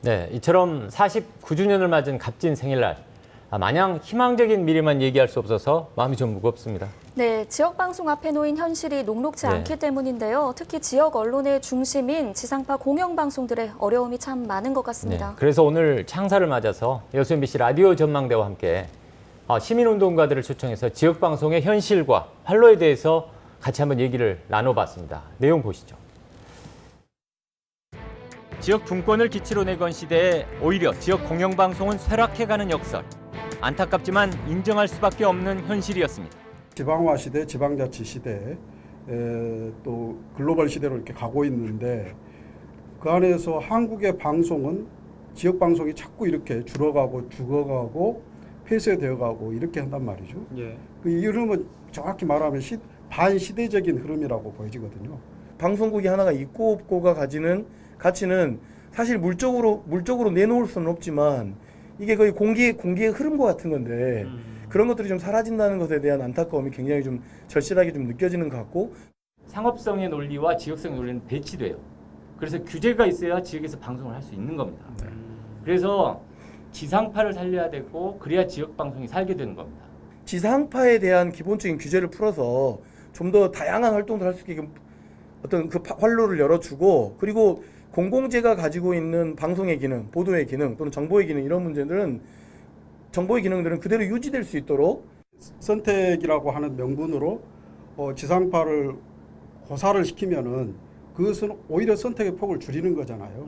네, 이처럼 49주년을 맞은 값진 생일날 마냥 희망적인 미래만 얘기할 수 없어서 마음이 좀 무겁습니다. 네, 지역 방송 앞에 놓인 현실이 녹록지 않기 때문인데요. 특히 지역 언론의 중심인 지상파 공영방송들의 어려움이 참 많은 것 같습니다. 네, 그래서 오늘 창사를 맞아서 여수 MBC 라디오 전망대와 함께 시민운동가들을 초청해서 지역 방송의 현실과 활로에 대해서 같이 한번 얘기를 나눠봤습니다. 내용 보시죠. 지역 분권을 기치로 내건 시대에 오히려 지역 공영방송은 쇠락해가는 역설. 안타깝지만 인정할 수밖에 없는 현실이었습니다. 지방화 시대, 지방자치 시대, 또 글로벌 시대로 이렇게 가고 있는데 그 안에서 한국의 방송은 지역 방송이 자꾸 이렇게 줄어가고 죽어가고 폐쇄되어가고 이렇게 한단 말이죠. 예. 이 흐름은 정확히 말하면 반시대적인 흐름이라고 보여지거든요. 방송국이 하나가 있고 없고가 가지는 가치는 사실 물적으로 내놓을 수는 없지만 이게 거의 공기의 흐름과 같은 건데 그런 것들이 좀 사라진다는 것에 대한 안타까움이 굉장히 좀 절실하게 좀 느껴지는 것 같고, 상업성의 논리와 지역성의 논리는 배치돼요. 그래서 규제가 있어야 지역에서 방송을 할 수 있는 겁니다. 그래서 지상파를 살려야 되고 그래야 지역 방송이 살게 되는 겁니다. 지상파에 대한 기본적인 규제를 풀어서 좀 더 다양한 활동을 할 수 있게 어떤 그 활로를 열어주고, 그리고 공공재가 가지고 있는 방송의 기능, 보도의 기능 또는 정보의 기능, 이런 문제들은 정보의 기능들은 그대로 유지될 수 있도록 선택이라고 하는 명분으로 지상파를 고사를 시키면은 그것은 오히려 선택의 폭을 줄이는 거잖아요.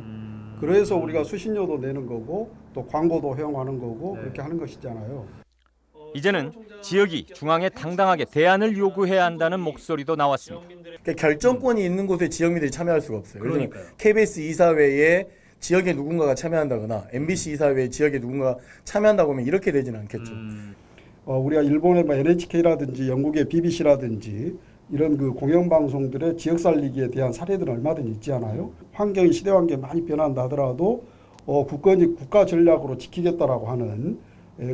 그래서 우리가 수신료도 내는 거고 또 광고도 허용하는 거고 그렇게 하는 것이잖아요. 이제는 지역이 중앙에 당당하게 대안을 요구해야 한다는 목소리도 나왔습니다. 그러니까 결정권이 있는 곳에 지역민들이 참여할 수가 없어요. 그러니까요. KBS 이사회에 지역에 누군가가 참여한다거나 MBC 이사회에 지역에 누군가가 참여한다고 하면 이렇게 되지는 않겠죠. 우리가 일본의 NHK라든지 영국의 BBC라든지 이런 그 공영방송들의 지역 살리기에 대한 사례들은 얼마든지 있지 않아요? 시대 환경이 많이 변한다 하더라도 국권이 국가 전략으로 지키겠다라고 하는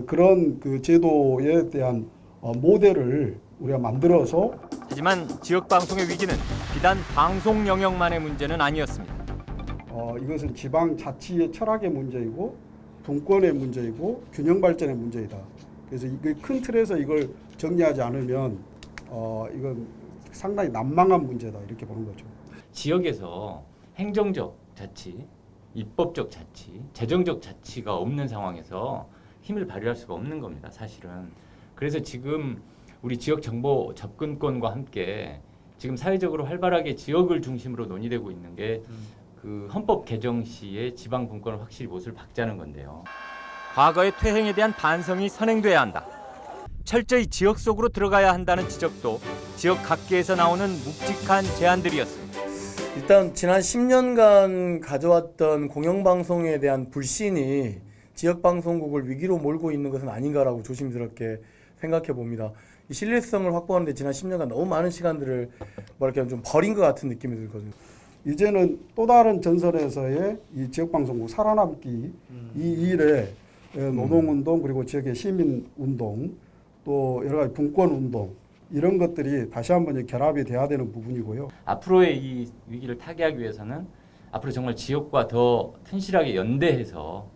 그런 그 제도에 대한 모델을 우리가 만들어서. 하지만 지역 방송의 위기는 비단 방송 영역만의 문제는 아니었습니다. 이것은 지방자치의 철학의 문제이고 분권의 문제이고 균형 발전의 문제이다. 그래서 이 큰 틀에서 이걸 정리하지 않으면 이건 상당히 난망한 문제다, 이렇게 보는 거죠. 지역에서 행정적 자치, 입법적 자치, 재정적 자치가 없는 상황에서 힘을 발휘할 수가 없는 겁니다, 사실은. 그래서 지금 우리 지역 정보 접근권과 함께 지금 사회적으로 활발하게 지역을 중심으로 논의되고 있는 게 그 헌법 개정 시에 지방 분권을 확실히 못을 박자는 건데요. 과거의 퇴행에 대한 반성이 선행돼야 한다. 철저히 지역 속으로 들어가야 한다는 지적도 지역 각계에서 나오는 묵직한 제안들이었습니다. 일단 지난 10년간 가져왔던 공영방송에 대한 불신이 지역방송국을 위기로 몰고 있는 것은 아닌가라고 조심스럽게 생각해 봅니다. 이 신뢰성을 확보하는데 지난 10년간 너무 많은 시간들을 좀 버린 것 같은 느낌이 들거든요. 이제는 또 다른 전선에서의 이 지역방송국 살아남기 이 일에 노동운동 그리고 지역의 시민운동 또 여러 가지 분권운동 이런 것들이 다시 한번 결합이 돼야 되는 부분이고요. 앞으로의 이 위기를 타개하기 위해서는 앞으로 정말 지역과 더 튼실하게 연대해서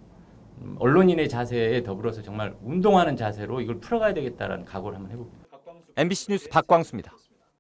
언론인의 자세에 더불어서 정말 운동하는 자세로 이걸 풀어가야 되겠다라는 각오를 한번 해봅니다. MBC 뉴스 박광수입니다.